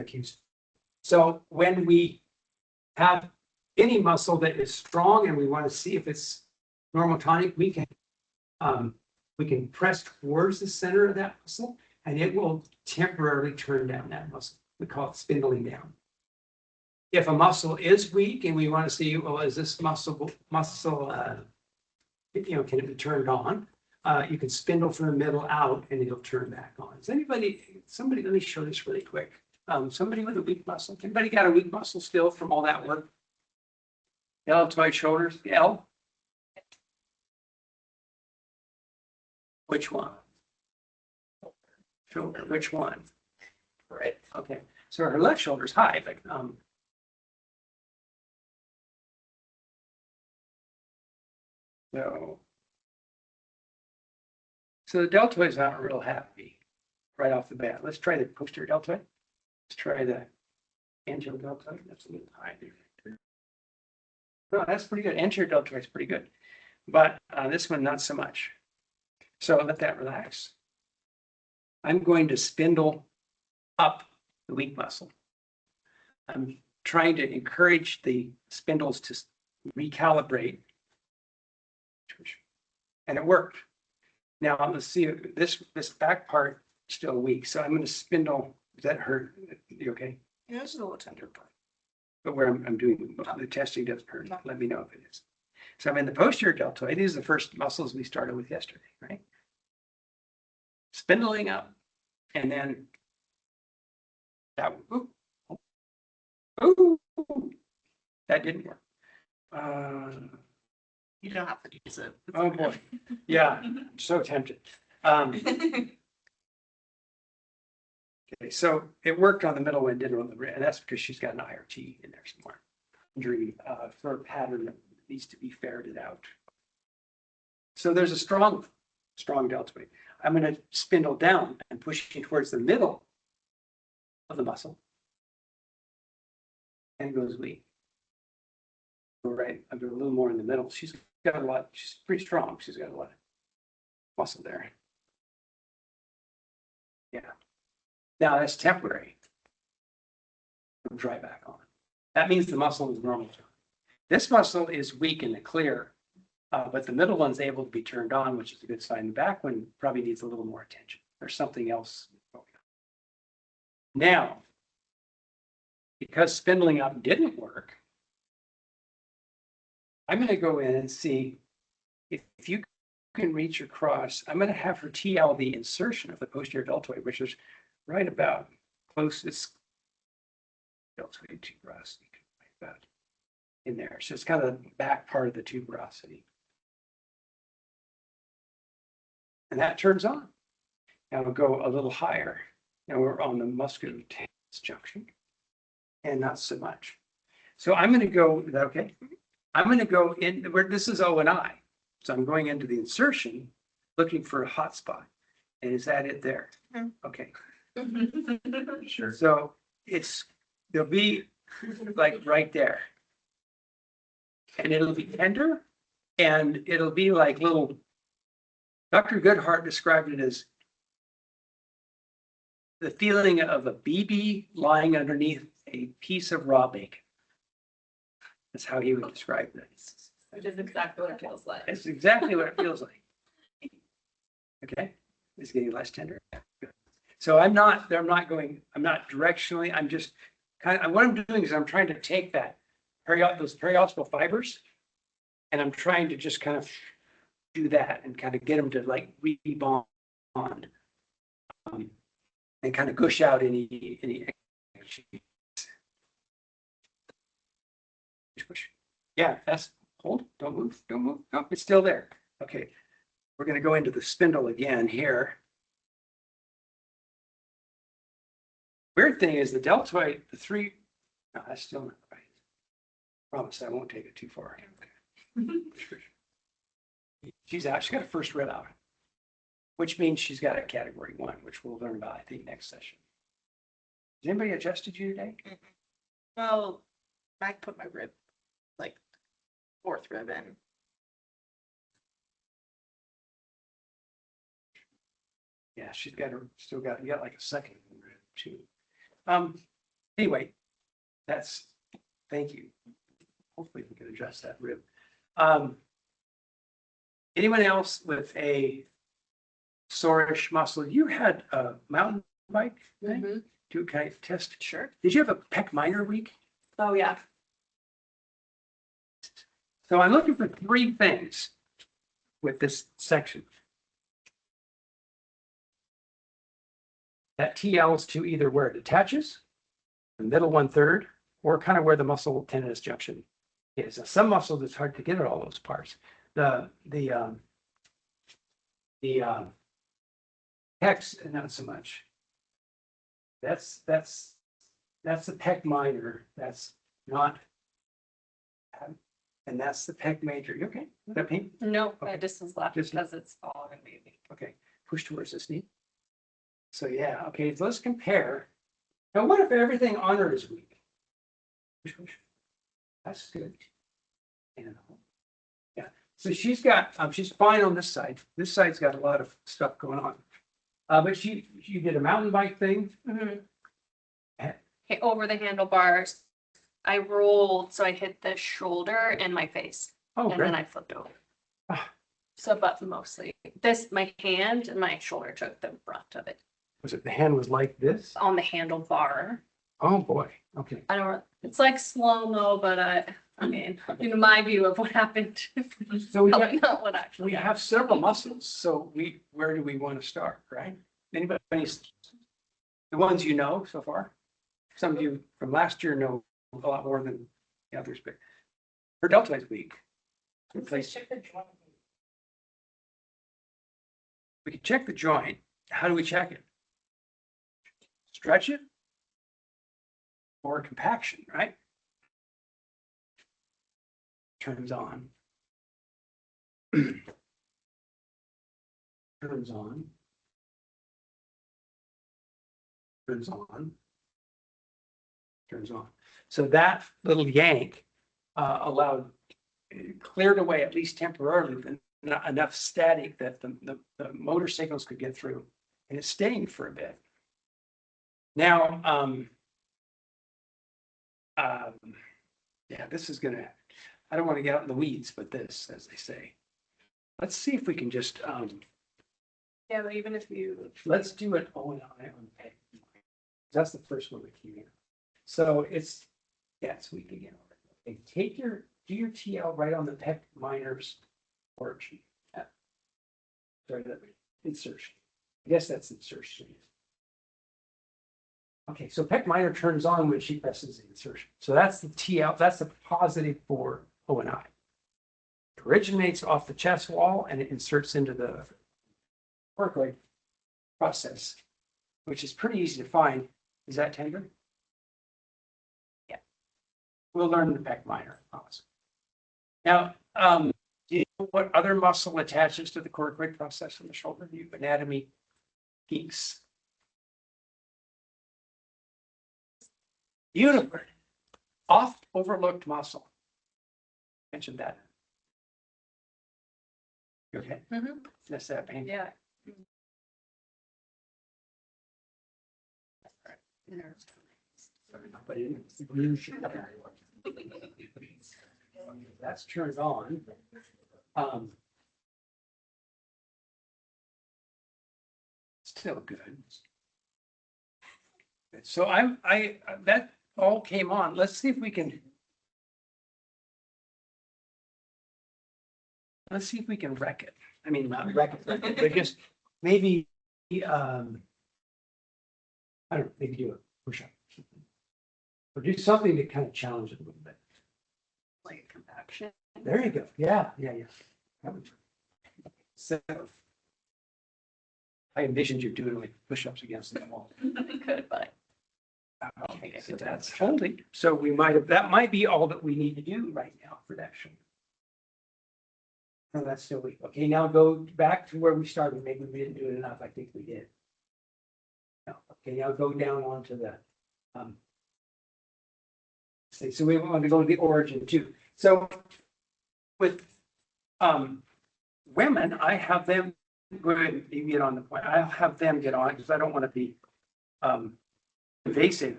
accused. So when we have any muscle that is strong and we want to see if it's normal tonic, we can press towards the center of that muscle and it will temporarily turn down that muscle. We call it spindling down. If a muscle is weak and we want to see, well, is this muscle, can it be turned on? You can spindle from the middle out and it'll turn back on. Is somebody, let me show this really quick. Somebody with a weak muscle. Anybody got a weak muscle still from all that work? Deltoid shoulders, L. Which one? Shoulder, which one? Right, okay. So her left shoulder's high, but so the deltoid's not real happy right off the bat. Let's try the posterior deltoid. Let's try the anterior deltoid. That's a little high there. No, that's pretty good. Anterior deltoid's pretty good, but this one not so much. So let that relax. I'm going to spindle up the weak muscle. I'm trying to encourage the spindles to recalibrate, and it worked. Now let's see, this back part still weak, so I'm going to spindle. Does that hurt? You okay? Yeah, it's a little tender, but where I'm doing the testing doesn't hurt. Let me know if it is. So I'm in the posterior deltoid. These are the first muscles we started with yesterday, right? Spindling up, and then that. Ooh, that didn't work. You don't have to use it. Oh boy, yeah, so tempted. Okay, so it worked on the middle one, didn't on the rear, and that's because she's got an IRT in there somewhere. Injury for a pattern that needs to be ferreted out. So there's a strong deltoid. I'm going to spindle down and pushing towards the middle of the muscle, and it goes weak. Right, I'll do a little more in the middle. She's got a lot. She's pretty strong. She's got a lot of muscle there. Yeah. Now that's temporary. It'll dry back on. That means the muscle is normal. This muscle is weak in the clear, but the middle one's able to be turned on, which is a good sign. The back one probably needs a little more attention. There's something else going on. Now, because spindling up didn't work, I'm going to go in and see if you can reach across. I'm going to have her TL the insertion of the posterior deltoid, which is right about closest deltoid tuberosity, like that in there. So it's kind of the back part of the tuberosity. And that turns on. Now we'll go a little higher. Now we're on the musculoskeletal junction and not so much. So I'm going to go, is that okay? I'm going to go in where this is O and I. So I'm going into the insertion, looking for a hot spot. And is that it there? Okay. Sure. So there'll be like right there. And it'll be tender and it'll be like little, Dr. Goodhart described it as the feeling of a BB lying underneath a piece of raw bacon. That's how he would describe it. Which is exactly what it feels like. It's exactly what it feels like. Okay, it's getting less tender. So I'm not directionally, I'm just kind of, what I'm doing is I'm trying to take that those periostral fibers, and I'm trying to just kind of do that and kind of get them to like rebond, and kind of gush out any. Yeah, that's hold, don't move. No, it's still there. Okay, we're going to go into the spindle again here. Weird thing is the deltoid, no, that's still not right. Promise I won't take it too far. She's out, she's got a first rib out, which means she's got a category 1, which we'll learn about, I think, next session. Has anybody adjusted you today? Well, I put my rib, like 4th rib in. Yeah, she's got you got like a second rib too. anyway, thank you. Hopefully we can address that rib. Anyone else with a soreish muscle? You had a mountain bike thing? Mhm. Can I test? Sure. Did you have a pec minor week? Oh, yeah. So I'm looking for three things with this section. That TLs to either where it attaches, the middle 1/3, or kind of where the muscle tendinous junction is. Now, some muscles, it's hard to get at all those parts. The pecs, not so much. That's the pec minor. That's not. And that's the pec major. You okay? Is that pain? No, Okay. I just was left Just- because it's all gonna be me. Okay, push towards this knee. So yeah, okay, so let's compare. Now, what if everything on her is weak? Push, push. That's good. And yeah, so she's fine on this side. This side's got a lot of stuff going on. But you did a mountain bike thing. Mhm. Eh. Okay, over the handlebars. I rolled, so I hit the shoulder and my face, Oh, and then great. I flipped over. Ah. So, but mostly my hand and my shoulder took the brunt of it Was it the hand was like this? on the handlebar. Oh, boy. Okay. I don't, it's like slow-mo, but I mean, in my view of what happened, So we probably got, not what actually we happened. have several muscles. So where do we want to start, right? Anybody, the ones you know so far? Some of you from last year know a lot more than the others, but her delta is weak. Replace. We can check the joint. How do we check it? Stretch it? Or compaction, right? Turns on. Turns on. Turns on. Turns on. So that little yank cleared away, at least temporarily, enough static that the motor signals could get through, and it's staying for a bit. Now, yeah, this is gonna, I don't want to get out in the weeds, but this, as they say. Let's see if we can just, Yeah, but even if you, let's do an O and I on peg. That's the first one that came in. So it's weak again. Okay, do your TL right on the pec minor's origin. Sorry, that insertion. I guess that's insertion. Okay, so pec minor turns on when she presses the insertion. So that's the TL, that's the positive for O and I. It originates off the chest wall and it inserts into the coracoid process, which is pretty easy to find. Is that tender? Yeah. We'll learn the pec minor. Now, do you know what other muscle attaches to the coracoid process in the shoulder? You anatomy geeks. Beautiful. Oft overlooked muscle. Mentioned that. You okay? Mhm. That's that pain. yeah. But that's turned on. Still good. So that all came on. Let's see if we can. Let's see if we can wreck it. I mean, not wreck it, but just maybe, I don't know, maybe do a push-up. Or do something to kind of challenge it a little bit. Like a compaction. There you go. Yeah. So I envisioned you doing like push-ups against the wall. Good, but Okay, so that's holding. So that might be all that we need to do right now for that show. No, that's still weak. Okay, now go back to where we started. Maybe we didn't do it enough. I think we did. No, okay, now go down onto the, so we want to go to the origin too. So with, women, I have them, go ahead, you get on the point. I'll have them get on because I don't want to be, invasive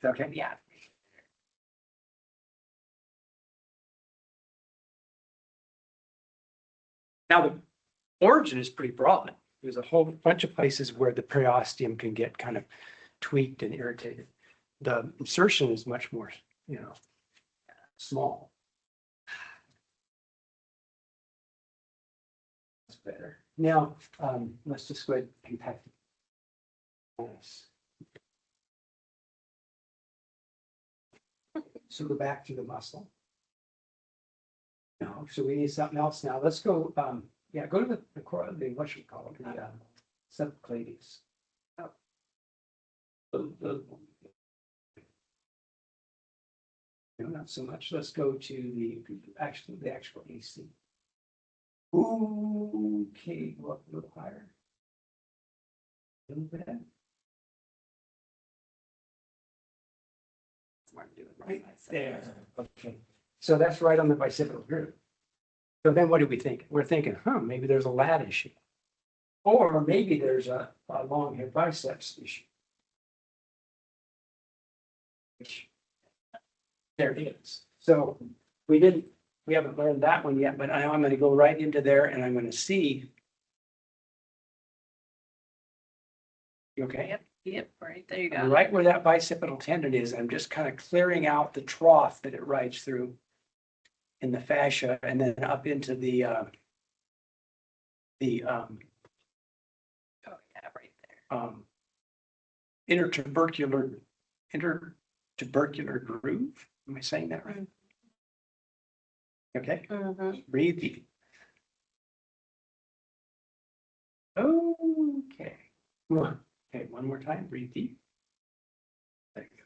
Okay. Yeah. Now, the origin is pretty broad. There's a whole bunch of places where the periosteum can get kind of tweaked and irritated. The insertion is much more, small. That's better. Now, let's just go ahead and compact this. So go back to the muscle. No, so we need something else now. Let's go, go to what should we call it, the subclavius. Oh. No, not so much. Let's go to the actual AC. Okay, go up a little higher. A little bit. What I'm doing right there. Okay, so that's right on the bicipital groove. So then what do we think? We're thinking, maybe there's a lat issue. Or maybe there's a long hip biceps issue. Which there is. So we haven't learned that one yet, but I'm going to go right into there and I'm going to see. You okay? Yep, right there you go. Right where that bicipital tendon is, I'm just kind of clearing out the trough that it rides through in the fascia and then up into the Oh, yeah, right there. intertubercular groove. Am I saying that right? Okay, breathe deep. Okay. Okay, one more time, breathe deep. There you go.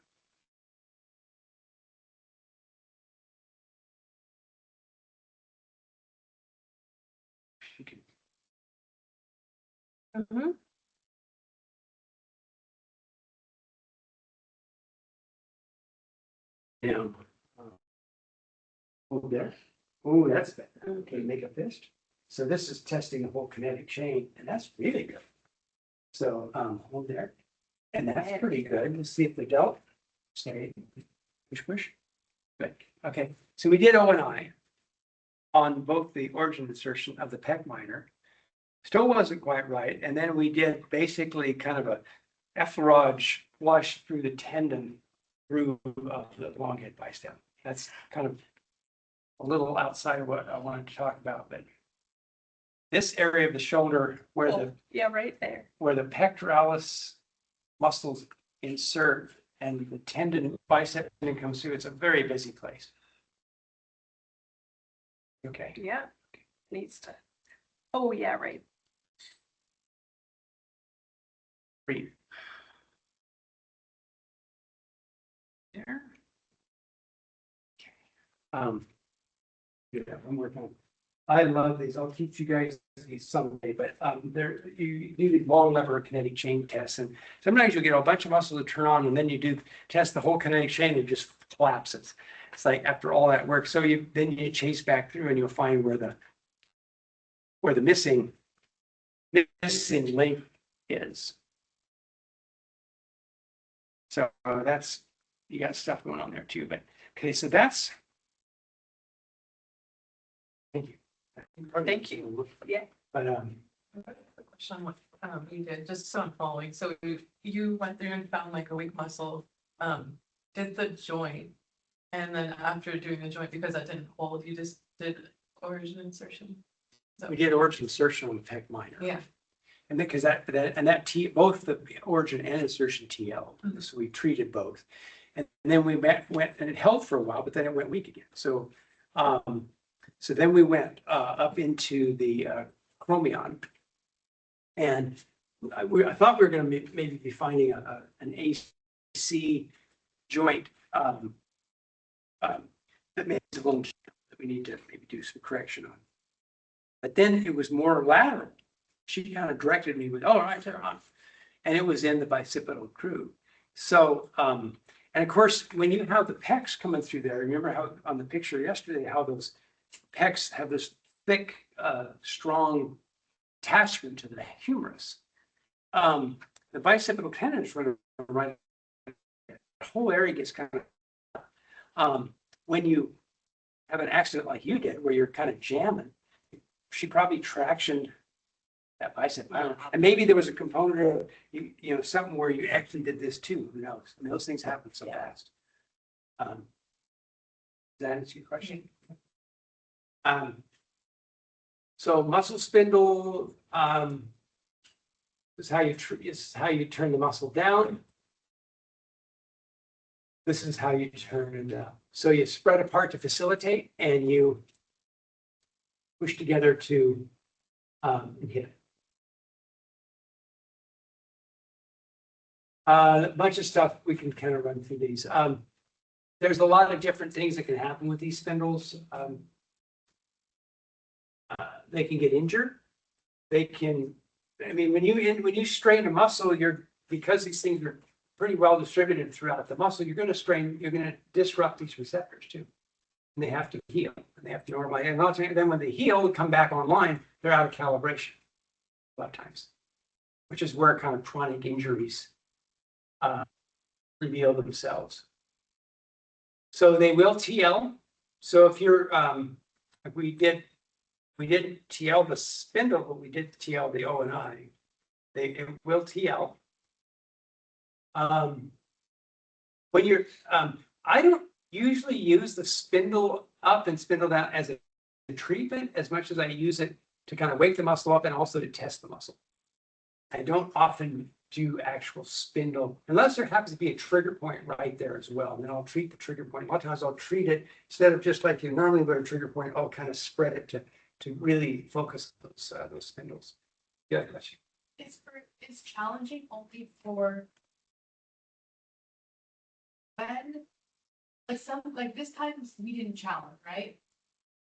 You can down. Hold there. Oh, that's better. Okay, make a fist. So this is testing the whole kinetic chain, and that's really good. So hold there. And that's pretty good. Let's see if the delt stay. Push. Good. Okay. So we did O and I on both the origin insertion of the pec minor. Still wasn't quite right. And then we did basically kind of a effleurage flush through the tendon groove of the long head bicep. That's kind of a little outside of what I wanted to talk about, but this area of the shoulder where yeah, right there. where the pectoralis muscles insert and the tendon bicep tendon comes through, it's a very busy place. Okay. Yeah, needs to. Oh, yeah, right. Breathe. There. Okay. Do that one more time. I love these. I'll teach you guys these someday, but you do these long lever kinetic chain tests, and sometimes you'll get a bunch of muscles to turn on, and then you do test the whole kinetic chain and it just collapses. It's like after all that work, so then you chase back through and you'll find where the missing link is. So that's, you got stuff going on there too, but okay, so that's. Thank you. Thank you. Yeah. But Question on what you did, just so I'm following. So you went through and found like a weak muscle, did the joint, and then after doing the joint, because that didn't hold, you just did origin insertion. So we did origin insertion on the pec minor. yeah, And because that both the origin and insertion TL. So we treated both. And then we went and it held for a while, but then it went weak again. So so then we went up into the chromion. And I thought we were going to maybe be finding an AC joint that makes a little that we need to maybe do some correction on. But then it was more lateral. She kind of directed me with, oh, right there on. And it was in the bicipital groove. So, and of course, when you have the pecs coming through there, remember how on the picture yesterday, how those pecs have this thick, strong attachment to the humerus. The bicipital tendon is right. whole area gets kind of, when you have an accident like you did, where you're kind of jamming, she probably tractioned that bicep. I don't know. And maybe there was a component of, you know, something where you actually did this too. Who knows? I mean, those things happen so fast. Does that answer your question? So muscle spindle, is how you turn the muscle down. This is how you turn it up. So you spread apart to facilitate, and you push together to inhibit. A bunch of stuff, we can kind of run through these. There's a lot of different things that can happen with these spindles. They can get injured. They can, I mean, when you strain a muscle, because these things are pretty well distributed throughout the muscle, you're going to disrupt these receptors too. And they have to heal, and they have to normalize. And then when they heal, come back online, they're out of calibration a lot of times, which is where kind of chronic injuries reveal themselves. So they will TL. So if you're, if we didn't TL the spindle, but we did TL the O and I, it will TL. When you're, I don't usually use the spindle up and spindle down as a treatment as much as I use it to kind of wake the muscle up and also to test the muscle. I don't often do actual spindle unless there happens to be a trigger point right there as well. And then I'll treat the trigger point. A lot of times I'll treat it instead of just like you normally would a trigger point, I'll kind of spread it to really focus those spindles. Yeah, question. It's challenging only for when, like this time we didn't challenge, right?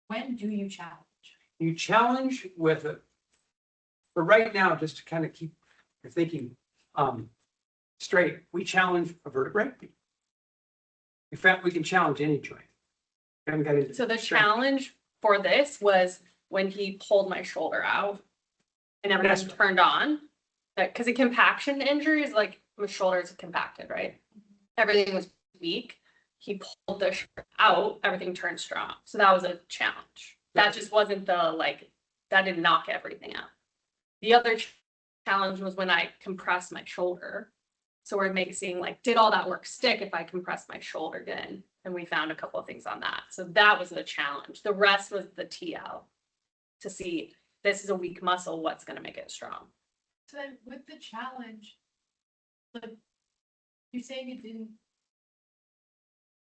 When do you challenge? You challenge with it. But right now, just to kind of keep your thinking straight, we challenge a vertebrae. In fact, we can challenge any joint. So the challenge for this was when he pulled my shoulder out and everything turned on. Because a compaction injury is like my shoulder is compacted, right? Everything was weak. He pulled the shoulder out, everything turned strong. So that was a challenge. That just wasn't that didn't knock everything out. The other challenge was when I compressed my shoulder. So we're seeing did all that work stick if I compressed my shoulder again? And we found a couple of things on that. So that was the challenge. The rest was the TL to see this is a weak muscle, what's going to make it strong. So then with the challenge, you're saying it didn't.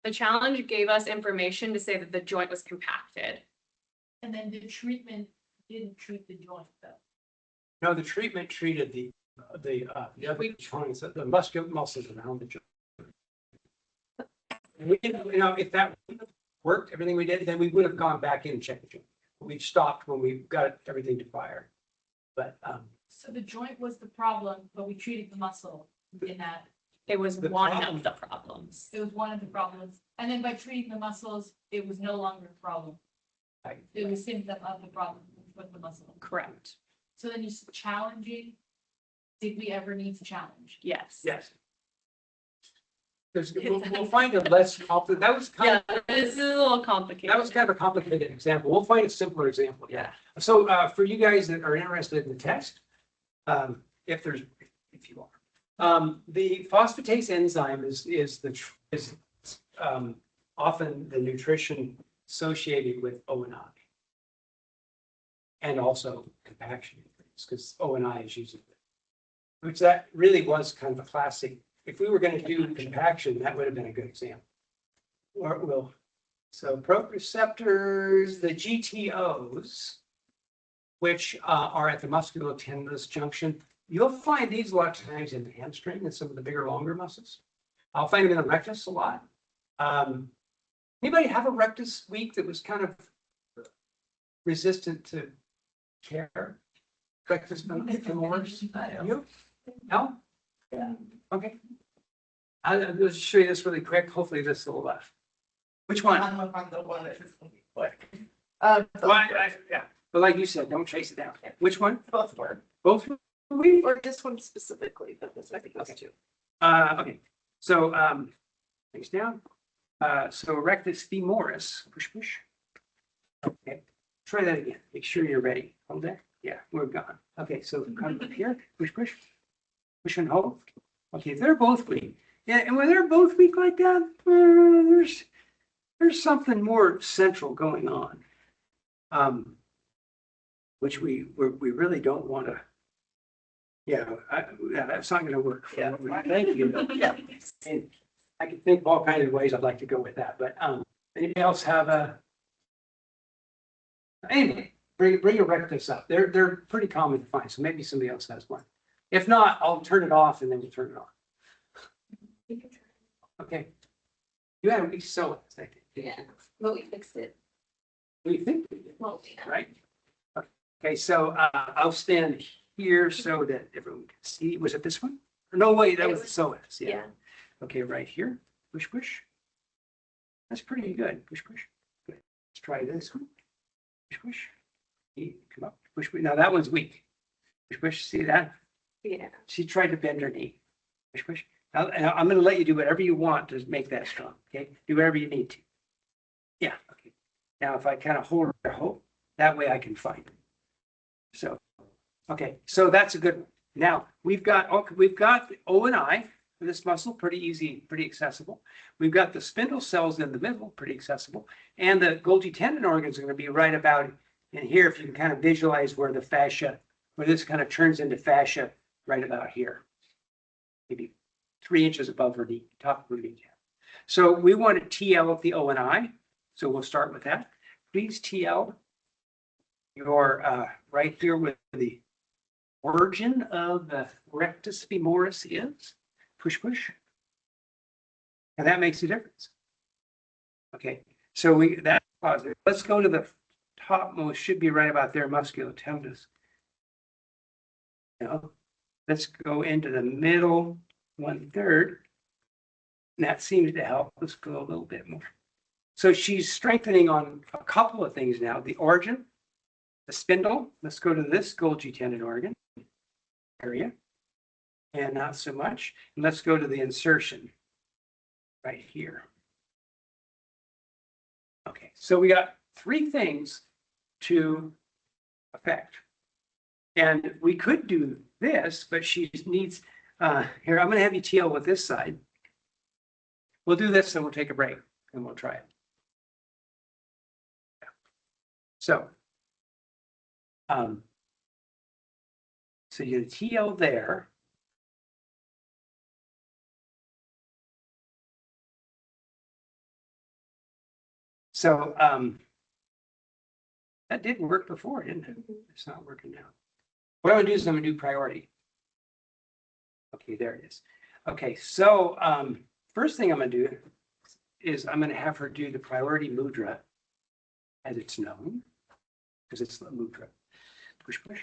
The challenge gave us information to say that the joint was compacted. And then the treatment didn't treat the joint though. No, the treatment treated the other joints, the muscular muscles around the joint. And we didn't, if that worked, everything we did, then we would have gone back in and checked the joint. We stopped when we got everything to fire. But so the joint was the problem, but we treated the muscle in that. It was one of the problems. It was one of the problems. And then by treating the muscles, it was no longer a problem. Right. It was symptom of the problem with the muscle. Correct. So then you said challenging. Did we ever need to challenge? Yes. yes. We'll find a less complicated, that was kind Yeah, this is a little complicated. That was kind of a complicated example. We'll find a simpler example. Yeah. So for you guys that are interested in the text, if you are, the phosphatase enzyme is often the nutrition associated with O and I, and also compaction because O and I is using it, which that really was kind of a classic. If we were going to do compaction, that would have been a good example. So proprioceptors, the GTOs, which are at the musculotendinous junction, you'll find these a lot of times in the hamstring and some of the bigger, longer muscles. I'll find them in the rectus a lot. Anybody have a rectus weak that was kind of resistant to care? Rectus femoris? You? No? Yeah. Okay. I'll just show you this really quick. Hopefully this will left. Which one? I'm on the one that is quick. Well, yeah, but like you said, don't chase it down. Which one? Both were, Both? We? or this one specifically, but this I think was Okay. two. Okay. So Thanks down. So rectus femoris, push, push. Okay, try that again. Make sure you're ready. Hold that. Yeah, we're gone. Okay, so come up here, push, push, push and hold. Okay, they're both weak. Yeah, and when they're both weak like that, there's something more central going on. Which we really don't want to. Yeah, that's not going to work. Yeah. Thank you. Yeah. And I can think of all kinds of ways I'd like to go with that, but anybody else have a? Anyway, bring a rectus up. They're pretty common to find, so maybe somebody else has one. If not, I'll turn it off and then we'll turn it on. Okay. You had a weak psoas, I think. Yeah, but we fixed it. What do you think? we did? Well, yeah. Right? Okay, so I'll stand here so that everyone can see. Was it this one? No, wait, that was the psoas. Yeah. Yeah. Okay, right here. Push, push. That's pretty good. Push, push. Good. Let's try this one. Push, push. Come up. Push, push. Now that one's weak. Push, push. See that? Yeah. She tried to bend her knee. Push, push. Now, I'm going to let you do whatever you want to make that strong. Okay, do whatever you need to. Yeah. Okay. Now, if I kind of hold her hope, that way I can find it. So, okay. So that's a good one. Now we've got the O and I for this muscle, pretty easy, pretty accessible. We've got the spindle cells in the middle, pretty accessible, and the Golgi tendon organs are going to be right about in here. If you can kind of visualize where the fascia, where this kind of turns into fascia, right about here, maybe 3 inches above her knee, top of her knee. So we want to TL at the O and I. So we'll start with that. Please TL your right here with the origin of the rectus femoris is. Push, push. And that makes a difference. Okay, so that's positive. Let's go to the topmost, should be right about there, musculotendinous. No, let's go into the middle 1/3. And that seems to help. Let's go a little bit more. So she's strengthening on a couple of things now. The origin, the spindle. Let's go to this Golgi tendon organ area. And not so much. And let's go to the insertion right here. Okay, so we got 3 things to affect. And we could do this, but she needs, here, I'm going to have you TL with this side. We'll do this and we'll take a break and we'll try it. So, so you TL there. So that didn't work before, didn't it? It's not working now. What I'm gonna do is I'm gonna do priority. Okay, there it is. Okay, so first thing I'm gonna do is I'm gonna have her do the priority mudra as it's known, because it's the mudra. Push, push.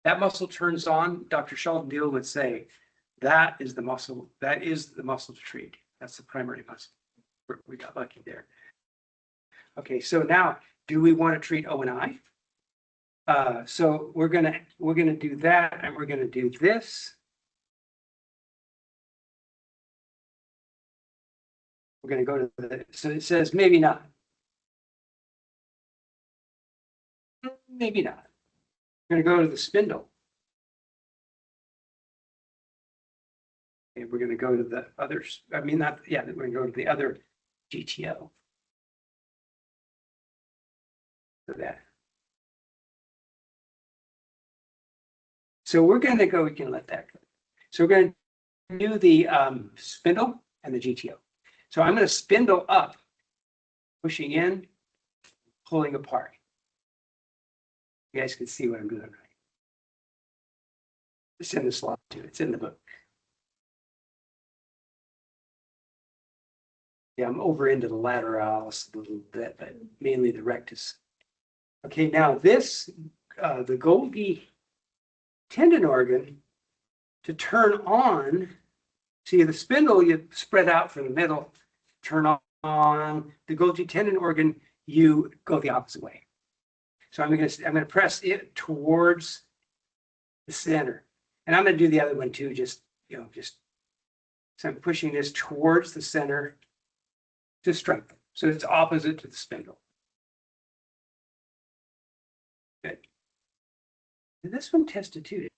That muscle turns on. Dr. Sheldon would say that is the muscle to treat. That's the primary muscle. We got lucky there. Okay, so now do we want to treat O and I? So we're gonna do that, and we're gonna do this. We're gonna go to the, so it says maybe not. Maybe not. We're gonna go to the spindle. And we're gonna go to the others. I mean, not, yeah, we're gonna go to the other GTO. So that. So we're gonna go, we can let that go. So we're gonna do the spindle and the GTO. So I'm gonna spindle up, pushing in, pulling apart. You guys can see what I'm doing, right? It's in the slide too, it's in the book. Yeah, I'm over into the lateralis a little bit, but mainly the rectus. Okay, now this, the Golgi tendon organ, to turn on, see the spindle, you spread out from the middle, turn on. The Golgi tendon organ, you go the opposite way. So I'm gonna press it towards the center. And I'm gonna do the other one too, just So I'm pushing this towards the center to strengthen. So it's opposite to the spindle. Good. And this one tested too.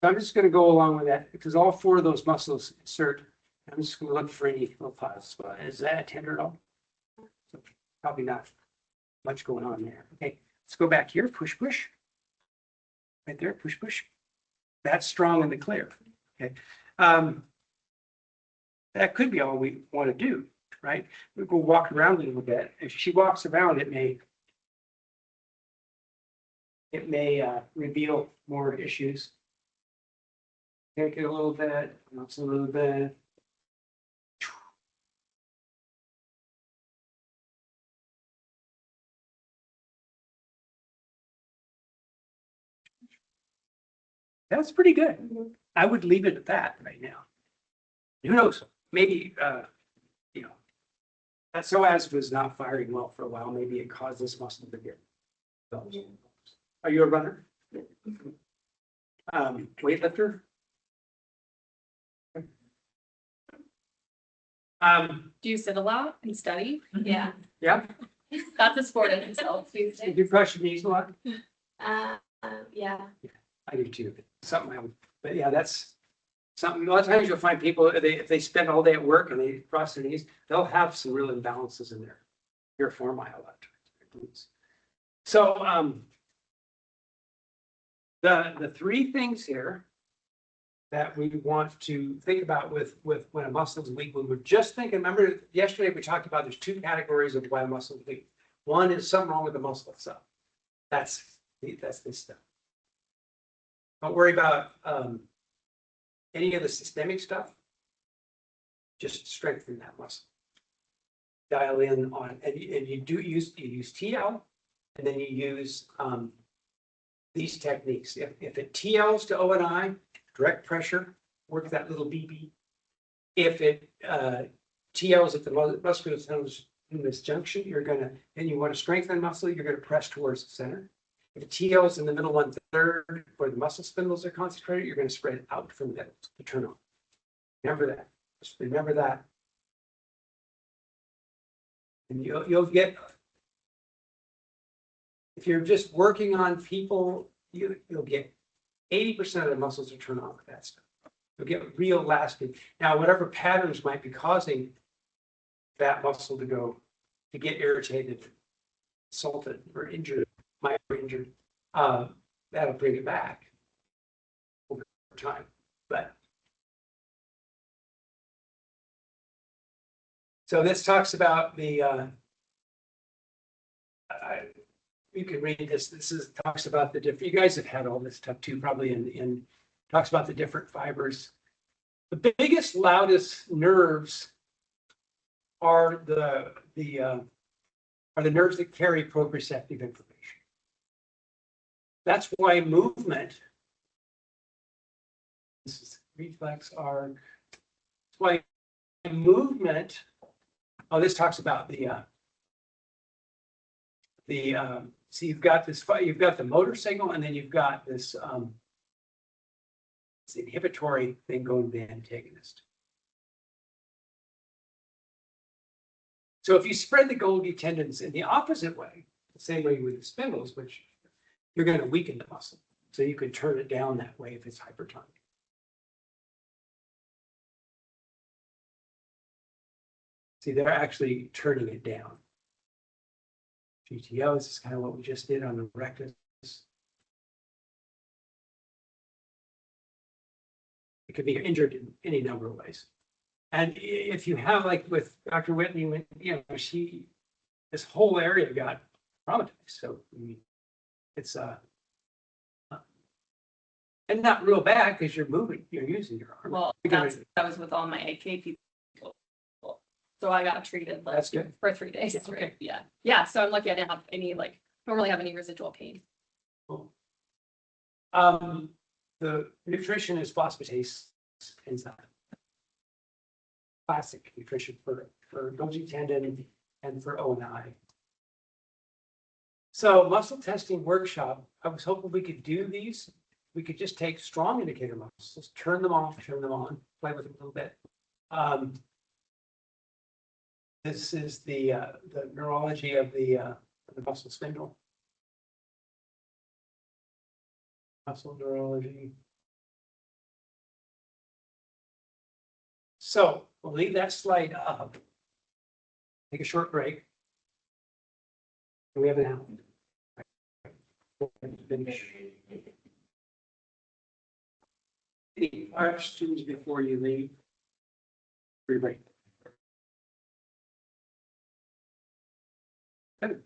So I'm just going to go along with that because all four of those muscles insert. I'm just going to look for any little pause. Is that tender at all? So probably not much going on there. Okay, let's go back here. Push, push. Right there, push, push. That's strong in the clear. Okay. That could be all we want to do, right? We go walk around a little bit. If she walks around, it may reveal more issues. Take it a little bit, that's a little bit. That's pretty good. I would leave it at that right now. Who knows? Maybe, you know, that psoas was not firing well for a while. Maybe it caused this muscle to get. Are you a runner? Weightlifter? Do you sit a lot and study? Yeah. Yeah, That's a sport in itself. do you crush your knees a lot? Yeah. I do too. Something I would, but yeah, that's something. A lot of times you'll find people, if they spend all day at work and they cross their knees, they'll have some real imbalances in their piriformi a lot of times. So the three things here that we want to think about with when a muscle is weak, we were just thinking, remember yesterday we talked about there's two categories of why a muscle is weak. One is something wrong with the muscle itself. That's this stuff. Don't worry about any of the systemic stuff. Just strengthen that muscle. Dial in on, and you use TL, and then you use these techniques. If it TLs to ONI, direct pressure, work that little BB. If it TLs at the musculoskeletal junction, you're gonna, and you want to strengthen the muscle, you're gonna press towards the center. If TL's in the middle 1/3 where the muscle spindles are concentrated, you're going to spread out from the middle to turn on. Remember that. Just remember that. And you'll get, if you're just working on people, you'll get 80% of the muscles to turn on with that stuff. You'll get real lasting. Now, whatever patterns might be causing that muscle to get irritated, assaulted, or injured, that'll bring it back over time. But so this talks about the you can read this. Talks about the different. You guys have had all this stuff too, probably. In talks about the different fibers. The biggest, loudest nerves are the nerves that carry proprioceptive information. That's why movement, this is reflex arc. That's why movement, this talks about so you've got the motor signal, and then you've got this inhibitory thing going to the antagonist. So if you spread the Golgi tendons in the opposite way, the same way with the spindles, which you're going to weaken the muscle. So you can turn it down that way if it's hypertonic. See, they're actually turning it down. GTO, this is kind of what we just did on the rectus. It could be injured in any number of ways. And if you have, like with Dr. Whitney, when, this whole area got traumatized. So I mean, it's and not real bad because you're moving, you're using your arm. Well, that was with all my AK people. So I got treated That's good. for 3 days. Yeah, okay. Yeah. So I'm lucky I didn't have any, don't really have any residual pain. Cool. The nutrition is phosphatase enzyme. Classic nutrition for Golgi tendon and for ONI. So muscle testing workshop, I was hoping we could do these we could just take strong indicator muscles, turn them off, turn them on, play with them a little bit. This is the neurology of the muscle spindle. Muscle neurology. So we'll leave that slide up. Take a short break. We have an hour. Finish. Any questions before you leave? Free break. Good.